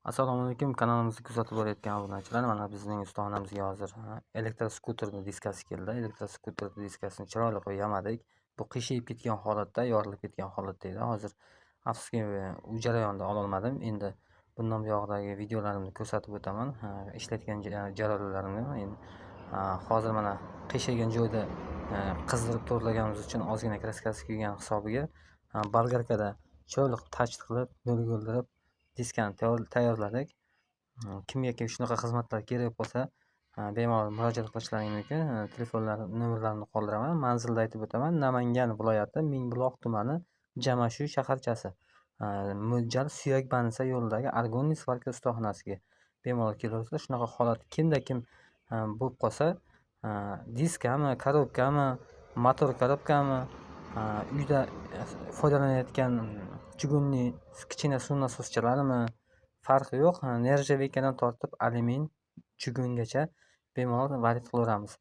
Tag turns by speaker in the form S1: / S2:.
S1: Assalomu alaykum, kanalimizni kuzatib borayotgan obunachilar. Mana bizning ustonamizga hozir elektroskuterni diskasi keldi. Elektroskuterni diskasini chiroyli qilib yamadik. Bu qiyshayib ketgan holatda, yorilib ketgan holatda edi. Hozir afsuski u jarayonda ololmadim. Endi bundan buyog'idagi videolarimni ko'rsatib o'taman. Ishlatgan jarayonlarimni. Endi hozir mana qiyshaygan joyda qizdirib to'g'rilaganimiz uchun ozgina kraskasi kuygan hisobiga bolgarkada chiroyli qilib tachit qilib, yo'ldirib diskani tayyorladik. Kimgaki shunaqa xizmatlar kerak bo'lsa, bemalol murojaat qilishlari mumkin. Telefonlar nomerlarini qoldiraman. Manzilni aytib o'taman. Namangan viloyati Mingbuloq tumani Jamashu shaharchasi. Mo'ljal Suyak Banisa yo'lidagi Argonis Svarka ustaxonasiga bemalol kelaversa, shunaqa holat kimda-kim bo'lib qolsa, diskami, korobkami, motor korobkami, uyda foydalanayotgan chugunli kichkina suv nasoschalarimi, farqi yo'q. Nержавейкаdan tortib alyumin chugungacha bemalol varid qilaveramiz.